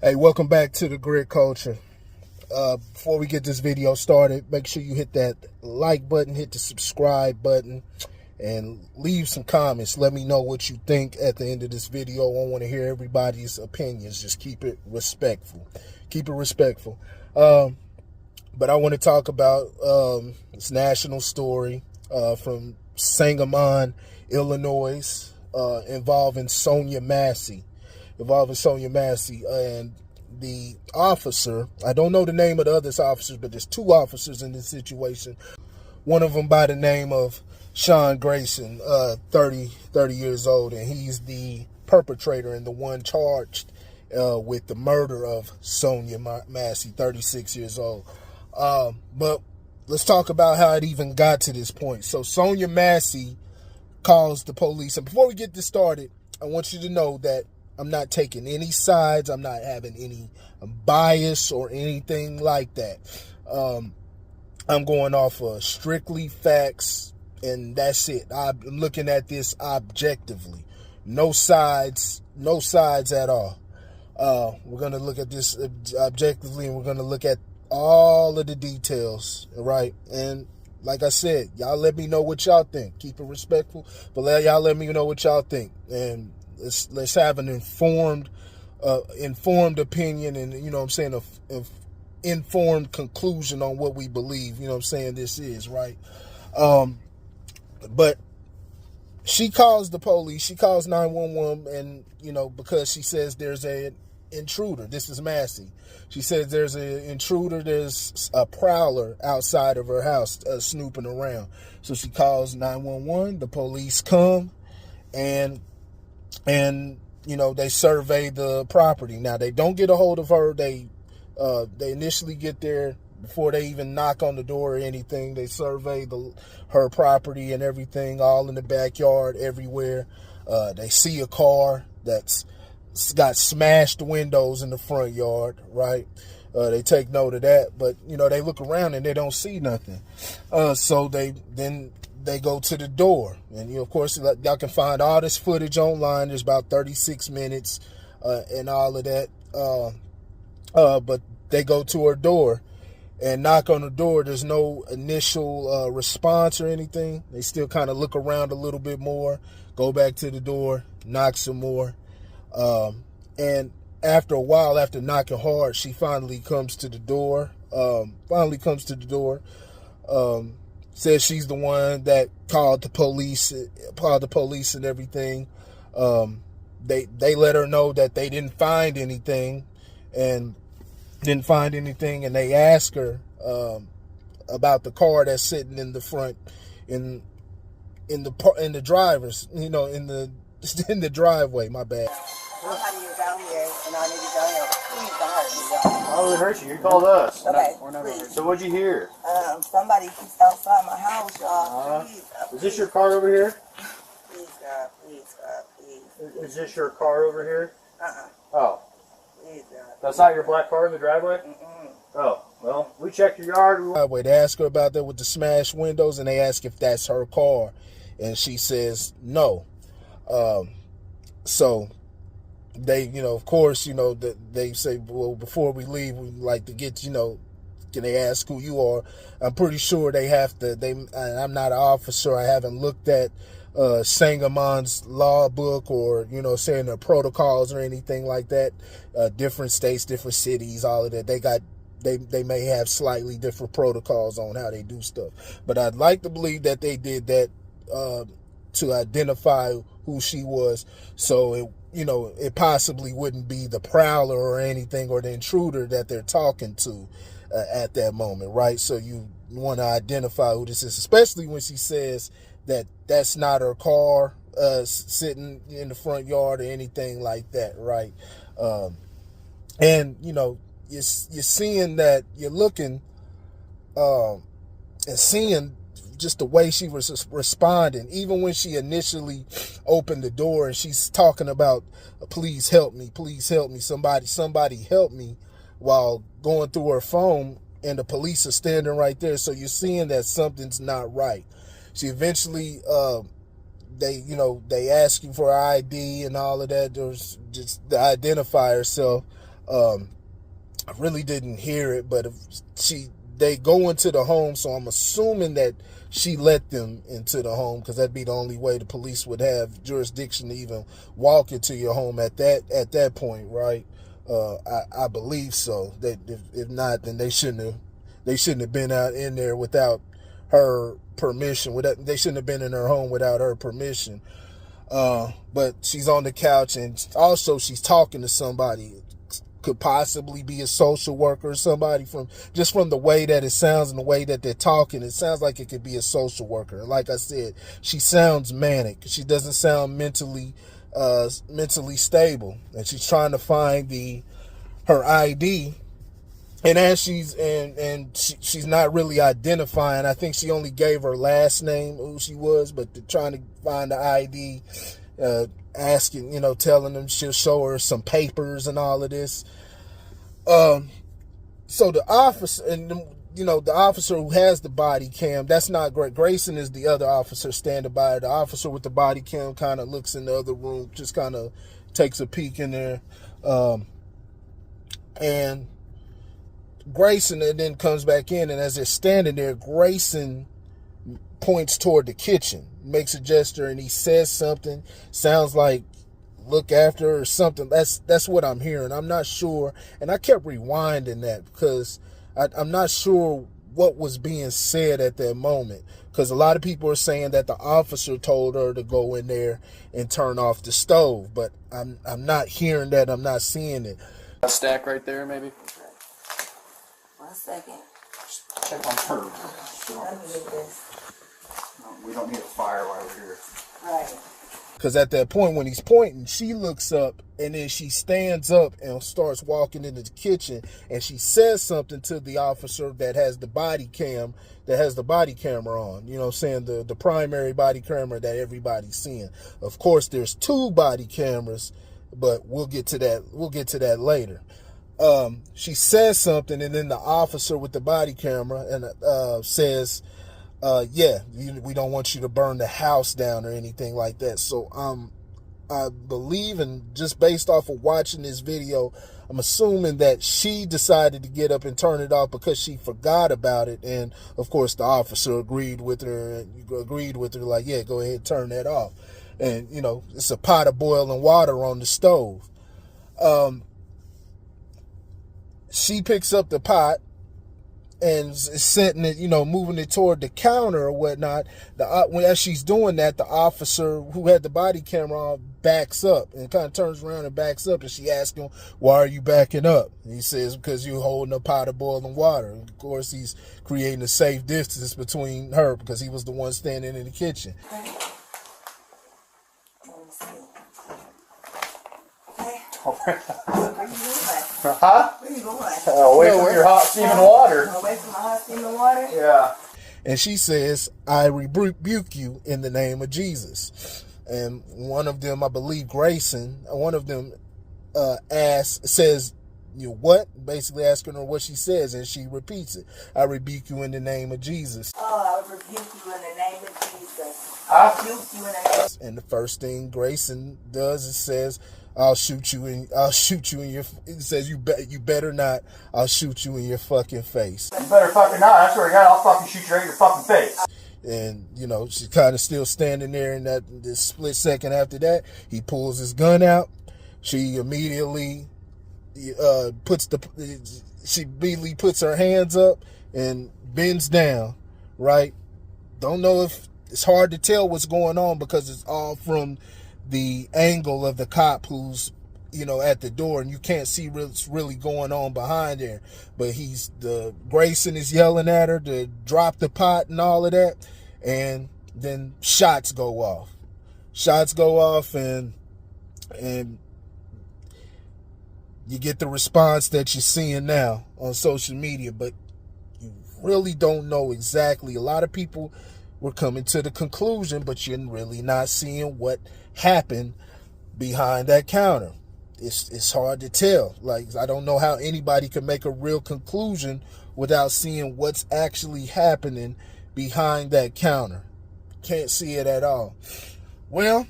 Hey, welcome back to the Grid Culture. Before we get this video started, make sure you hit that like button, hit the subscribe button, and leave some comments. Let me know what you think at the end of this video. I want to hear everybody's opinions. Just keep it respectful. Keep it respectful. But I want to talk about this national story from Sangamon, Illinois, involving Sonya Massey. And the officer, I don't know the name of the other officers, but there's two officers in this situation. One of them by the name of Sean Grayson, 30 years old, and he's the perpetrator and the one charged with the murder of Sonya Massey, 36 years old. But let's talk about how it even got to this point. So Sonya Massey calls the police, and before we get this started, I want you to know that I'm not taking any sides. I'm not having any bias or anything like that. I'm going off of strictly facts, and that's it. I'm looking at this objectively. No sides at all. We're going to look at this objectively, and we're going to look at all of the details, right? And like I said, y'all let me know what y'all think. Keep it respectful, but y'all let me know what y'all think. And let's have an informed opinion, and you know what I'm saying, a informed conclusion on what we believe, you know what I'm saying, this is, right? But she calls the police, she calls 911, and you know, because she says there's an intruder. This is Massey. She says there's an intruder, there's a prowler outside of her house snooping around. So she calls 911, the police come, and you know, they survey the property. Now, they don't get a hold of her. They initially get there before they even knock on the door or anything. They survey her property and everything, all in the backyard, everywhere. They see a car that's got smashed windows in the front yard, right? They take note of that, but you know, they look around and they don't see nothing. So they go to the door, and you know, of course, y'all can find all this footage online. There's about 36 minutes and all of that. But they go to her door and knock on the door. There's no initial response or anything. They still kind of look around a little bit more, go back to the door, knock some more. And after a while, after knocking hard, she finally comes to the door. Says she's the one that called the police and everything. They let her know that they didn't find anything, and they ask her about the car that's sitting in the front, in the driver's, you know, in the driveway. My bad. I'm having you down here, and I need you down here. Please don't hurt me. Why would it hurt you? You called us. Okay, please. So what'd you hear? Somebody keeps outside my house, y'all. Please, is this your car over here? Please, God, please. Is this your car over here? Oh. Please, God. That's not your black car in the driveway? Oh, well, we checked your yard. They ask her about that with the smashed windows, and they ask if that's her car, and she says no. So they, you know, of course, you know, they say, well, before we leave, we'd like to get, you know, can they ask who you are? I'm pretty sure they have to. I'm not an officer. I haven't looked at Sangamon's law book, or, you know, saying their protocols or anything like that. Different states, different cities, all of that. They may have slightly different protocols on how they do stuff. But I'd like to believe that they did that to identify who she was, so it possibly wouldn't be the prowler or anything, or the intruder that they're talking to at that moment, right? So you want to identify who this is, especially when she says that that's not her car sitting in the front yard or anything like that, right? And you know, you're seeing that, you're looking and seeing just the way she was responding, even when she initially opened the door and she's talking about, please help me, somebody help me, while going through her phone, and the police are standing right there. So you're seeing that something's not right. She eventually, they ask you for her ID and all of that, just to identify herself. I really didn't hear it, but they go into the home, so I'm assuming that she let them into the home, because that'd be the only way the police would have jurisdiction to even walk into your home at that point, right? I believe so. That if not, then they shouldn't have been out in there without her permission. They shouldn't have been in her home without her permission. But she's on the couch, and also she's talking to somebody. Could possibly be a social worker or somebody, from the way that it sounds and the way that they're talking. It sounds like it could be a social worker. Like I said, she sounds manic. She doesn't sound mentally stable, and she's trying to find her ID. And as she's not really identifying. I think she only gave her last name, who she was, but they're trying to find the ID, asking, telling them she'll show her some papers and all of this. So the officer, and the officer who has the body cam, that's not great. Grayson is the other officer standing by. The officer with the body cam kind of looks in the other room, just kind of takes a peek in there. And Grayson then comes back in, and as they're standing there, Grayson points toward the kitchen, makes a gesture, and he says something. Sounds like look after her or something. That's what I'm hearing. I'm not sure, and I kept rewinding that because I'm not sure what was being said at that moment, because a lot of people are saying that the officer told her to go in there and turn off the stove, but I'm not hearing that. I'm not seeing it. A stack right there, maybe. 1 second. Check on her. Let me get this. We don't need a fire while we're here. Right. Because at that point when he's pointing, she looks up, and then she stands up and starts walking into the kitchen, and she says something to the officer that has the body camera on. You know what I'm saying? The primary body camera that everybody's seeing. Of course, there's 2 body cameras, but we'll get to that later. She says something, and then the officer with the body camera says, yeah, we don't want you to burn the house down or anything like that. So I believe, and just based off of watching this video, I'm assuming that she decided to get up and turn it off because she forgot about it. And of course the officer agreed with her, like, yeah, go ahead, turn that off. And it's a pot of boiling water on the stove. She picks up the pot and is setting it, moving it toward the counter or whatnot. As she's doing that, the officer who had the body camera on backs up and kind of turns around and backs up, and she asks him, why are you backing up? And he says, because you're holding a pot of boiling water. And of course, he's creating a safe distance between her because he was the one standing in the kitchen. Okay. Let me see. Okay. Where you going? Huh? Where you going? Away from your hot steaming water. Away from my hot steaming water? Yeah. And she says, I rebuke you in the name of Jesus. And one of them, I believe Grayson, says, you what? Basically asking her what she says, and she repeats it. I rebuke you in the name of Jesus. Oh, I rebuke you in the name of Jesus. I rebuke you in the name of Jesus. And the first thing Grayson does is says, I'll shoot you in your, it says, you better not, I'll shoot you in your fucking face. You better fucking not. I swear to God, I'll fucking shoot you right in your fucking face. And, she's kind of still standing there in this split second after that. He pulls his gun out. She immediately puts her hands up and bends down, right? Don't know if it's hard to tell what's going on because it's all from the angle of the cop who's, at the door, and you can't see what's really going on behind there. But Grayson is yelling at her to drop the pot and all of that. And then shots go off. And you get the response that you're seeing now on social media, but you really don't know exactly. A lot of people were coming to the conclusion, but you're really not seeing what happened behind that counter. It's hard to tell. Like, I don't know how anybody can make a real conclusion without seeing what's actually happening behind that counter. Can't see it at all. Well,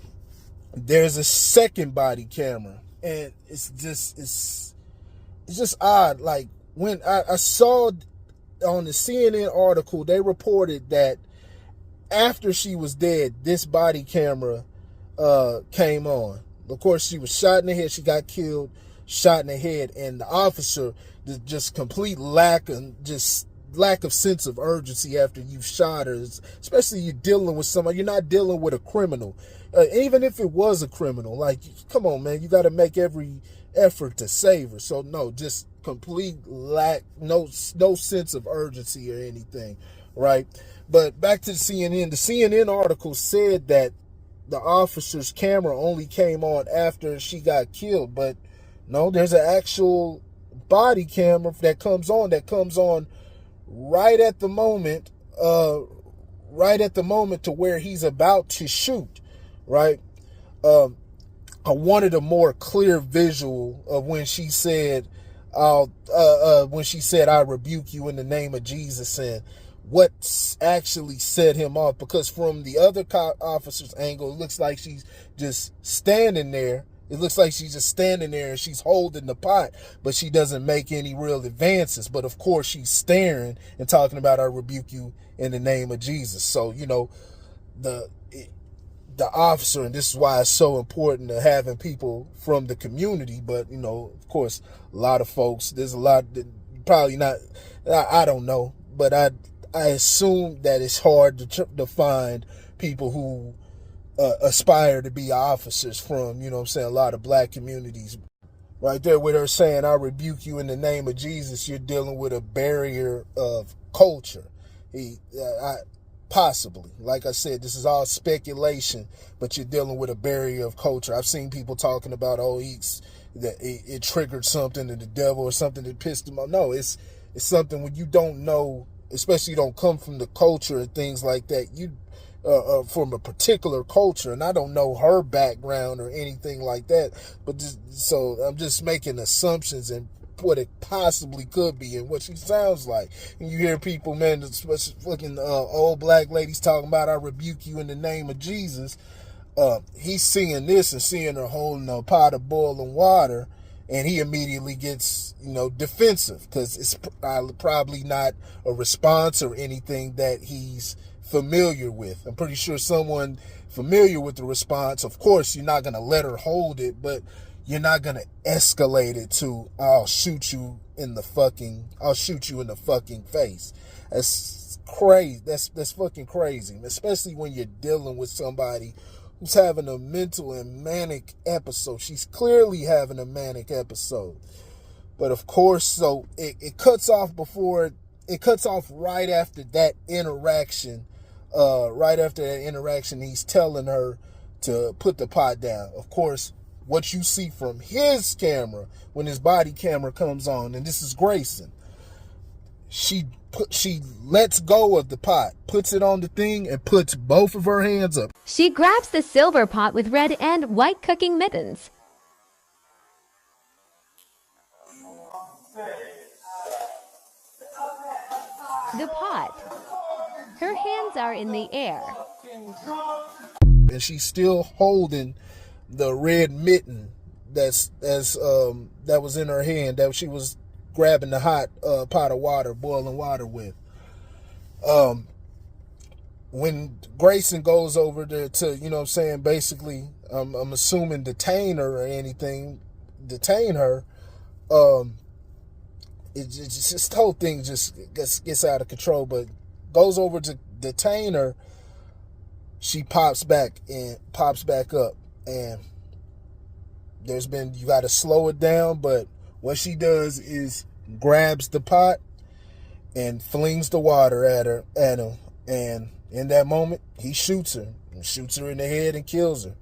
there's a second body camera, and it's it's just odd. Like when I saw on the CNN article, they reported that after she was dead, this body camera came on. Of course, she was shot in the head. She got killed, shot in the head, and the officer just complete lack of sense of urgency after you've shot her. Especially you're dealing with somebody. You're not dealing with a criminal. Even if it was a criminal, like, come on, man, you got to make every effort to save her. So no, just complete lack, no sense of urgency or anything, right? But back to the CNN. The CNN article said that the officer's camera only came on after she got killed, but no, there's an actual body camera that comes on right at the moment, to where he's about to shoot, right? I wanted a more clear visual of when she said, I rebuke you in the name of Jesus, and what actually set him off, because from the other officer's angle, it looks like she's just standing there. It looks like she's just standing there and she's holding the pot, but she doesn't make any real advances. But of course, she's staring and talking about, I rebuke you in the name of Jesus. So, the officer, and this is why it's so important to having people from the community, but, of course, a lot of folks, there's a lot that probably not, I don't know, but I assume that it's hard to find people who aspire to be officers from, a lot of black communities. Right there with her saying, I rebuke you in the name of Jesus, you're dealing with a barrier of culture. Possibly, like I said, this is all speculation, but you're dealing with a barrier of culture. I've seen people talking about, it triggered something in the devil or something that pissed him off. No, it's something when you don't know, especially you don't come from the culture and things like that. You from a particular culture, and I don't know her background or anything like that, but so I'm just making assumptions and what it possibly could be and what she sounds like. And you hear people, man, fucking old black ladies talking about, I rebuke you in the name of Jesus. He's seeing this and seeing her holding a pot of boiling water, and he immediately gets, defensive, because it's probably not a response or anything that he's familiar with. I'm pretty sure someone familiar with the response, of course, you're not going to let her hold it, but you're not going to escalate it to, I'll shoot you in the fucking face. That's crazy. That's fucking crazy, especially when you're dealing with somebody who's having a mental and manic episode. She's clearly having a manic episode. But of course, so it cuts off right after that interaction. He's telling her to put the pot down. Of course, what you see from his camera when his body camera comes on, and this is Grayson, she lets go of the pot, puts it on the thing, and puts both of her hands up. She grabs the silver pot with red and white cooking mittens. The pot. Her hands are in the air. And she's still holding the red mitten that was in her hand that she was grabbing the hot pot of water, boiling water with. When Grayson goes over there to, basically, I'm assuming detain her, this whole thing just gets out of control, but goes over to detain her. She pops back up, and you got to slow it down, but what she does is grabs the pot and flings the water at him, and in that moment, he shoots her in the head and kills her.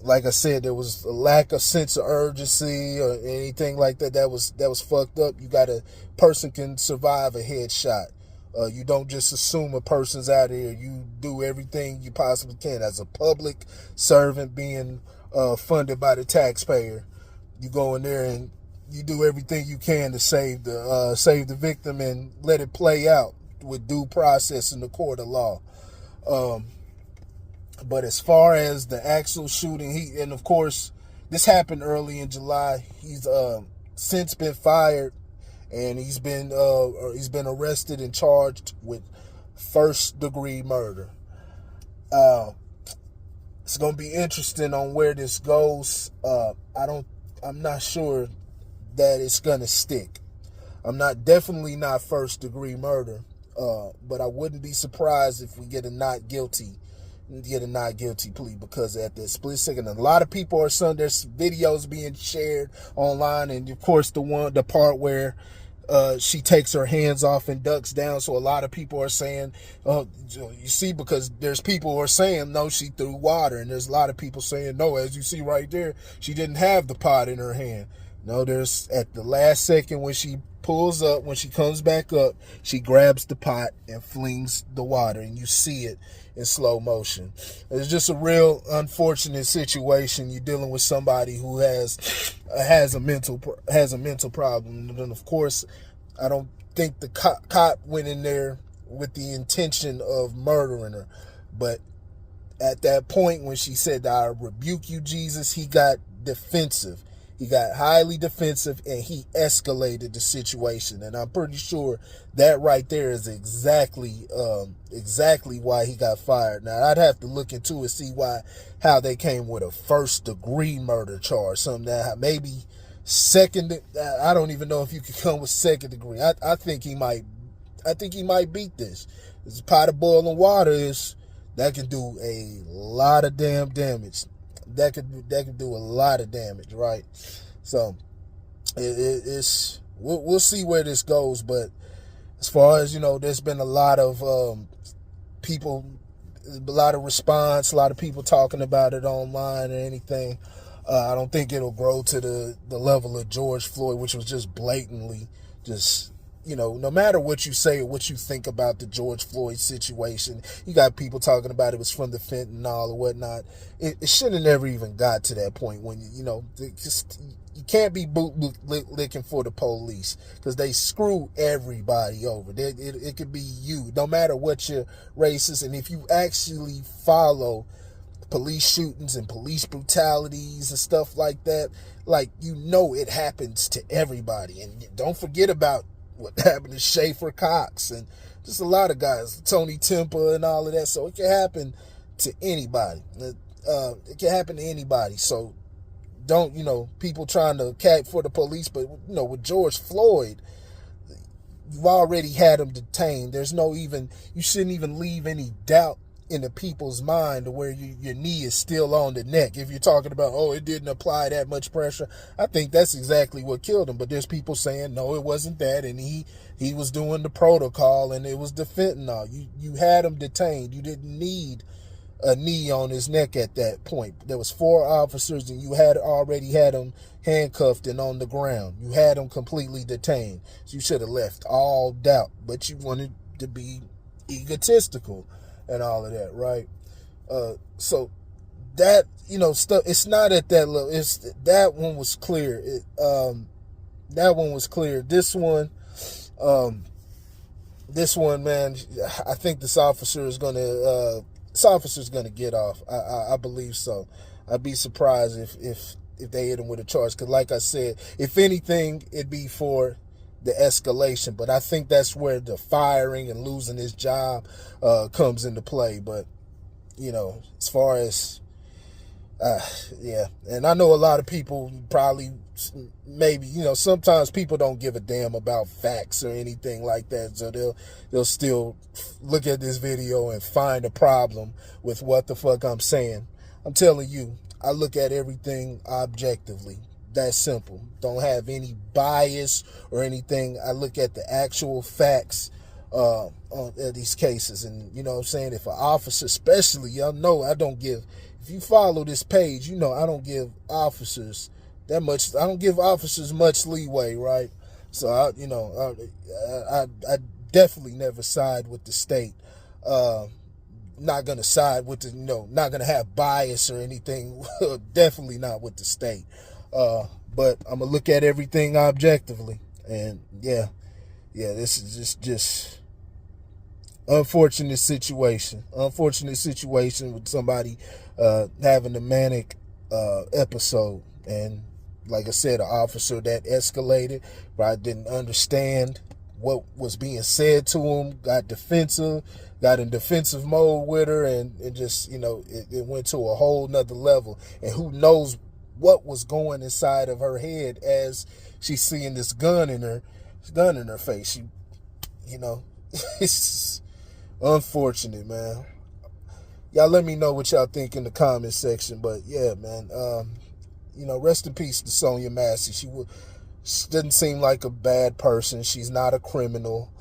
like I said, there was a lack of sense of urgency or anything like that. That was fucked up. Person can survive a headshot. You don't just assume a person's out here. You do everything you possibly can as a public servant being funded by the taxpayer. You go in there and you do everything you can to save the victim and let it play out with due process in the court of law. But as far as the actual shooting, and of course, this happened early in July. He's since been fired, and he's been arrested and charged with first-degree murder. It's gonna be interesting on where this goes. I'm not sure that it's gonna stick. Definitely not first-degree murder. But I wouldn't be surprised if we get a not guilty plea, because at the split second, a lot of people are saying there's videos being shared online, and of course the part where she takes her hands off and ducks down. So a lot of people are saying, you see, because there's people who are saying no, she threw water, and there's a lot of people saying no, as you see right there, she didn't have the pot in her hand. No, there's at the last second when she pulls up, when she comes back up, she grabs the pot and flings the water, and you see it in slow motion. It's just a real unfortunate situation. You're dealing with somebody who has a mental problem, and then of course, I don't think the cop went in there with the intention of murdering her, but at that point when she said, "I rebuke you, Jesus," he got defensive. He got highly defensive, and he escalated the situation. And I'm pretty sure that right there is exactly why he got fired. Now, I'd have to look into it, see how they came with a first-degree murder charge. Something that maybe second. I don't even know if you could come with second degree. I think he might beat this. This pot of boiling water that can do a lot of damn damage. That could do a lot of damage, right? So it's we'll see where this goes. But as far as there's been a lot of people, a lot of response, a lot of people talking about it online or anything. I don't think it'll grow to the level of George Floyd, which was just blatantly just. No matter what you say or what you think about the George Floyd situation, you got people talking about it was from the fentanyl or whatnot. It shouldn't have never even got to that point when, you can't be licking for the police because they screw everybody over. It could be you, no matter what your race is. And if you actually follow police shootings and police brutalities and stuff like that, it happens to everybody. And don't forget about what happened to Schaefer Cox and just a lot of guys, Tony Tempa and all of that. So it can happen to anybody. It can happen to anybody. So don't, people trying to cat for the police, but, with George Floyd, you've already had him detained. You shouldn't even leave any doubt in the people's mind to where your knee is still on the neck. If you're talking about, it didn't apply that much pressure, I think that's exactly what killed him. But there's people saying, no, it wasn't that, and he was doing the protocol, and it was the fentanyl. You had him detained. You didn't need a knee on his neck at that point. There was 4 officers, and you had already had him handcuffed and on the ground. You had him completely detained. So you should have left all doubt, but you wanted to be egotistical and all of that, right? So that, stuff, it's not at that level. That one was clear. That one was clear. This one, man, I think this officer's gonna get off. I believe so. I'd be surprised if they hit him with a charge. Because like I said, if anything, it'd be for the escalation. But I think that's where the firing and losing his job comes into play. But, as far as, yeah. And I know a lot of people probably, maybe, sometimes people don't give a damn about facts or anything like that. So they'll still look at this video and find a problem with what the fuck I'm saying. I'm telling you, I look at everything objectively. That simple. Don't have any bias or anything. I look at the actual facts on these cases. And, what I'm saying, if an officer, especially, y'all know I don't give, if you follow this page, you know I don't give officers that much. I don't give officers much leeway, right? So I definitely never side with the state. Not gonna side with the, not gonna have bias or anything. Definitely not with the state. But I'm gonna look at everything objectively, and yeah, this is just unfortunate situation. Unfortunate situation with somebody having a manic episode, and like I said, an officer that escalated, right? Didn't understand what was being said to him, got defensive, got in defensive mode with her, and it just, it went to a whole nother level. And who knows what was going inside of her head as she's seeing this gun in her face. She, it's unfortunate, man. Y'all let me know what y'all think in the comment section. But yeah, man, rest in peace to Sonya Massey. She doesn't seem like a bad person. She's not a criminal.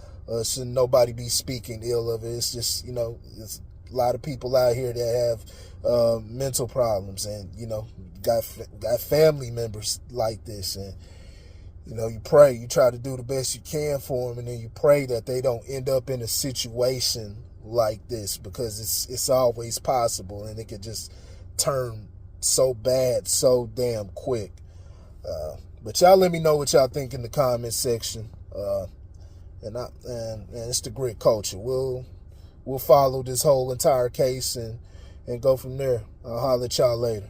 Should nobody be speaking ill of it. It's just, there's a lot of people out here that have mental problems, and, got family members like this. And, you pray, you try to do the best you can for them, and then you pray that they don't end up in a situation like this, because it's always possible, and it could just turn so bad so damn quick. But y'all let me know what y'all think in the comment section. And it's the grit culture. We'll follow this whole entire case and go from there. I'll holler at y'all later.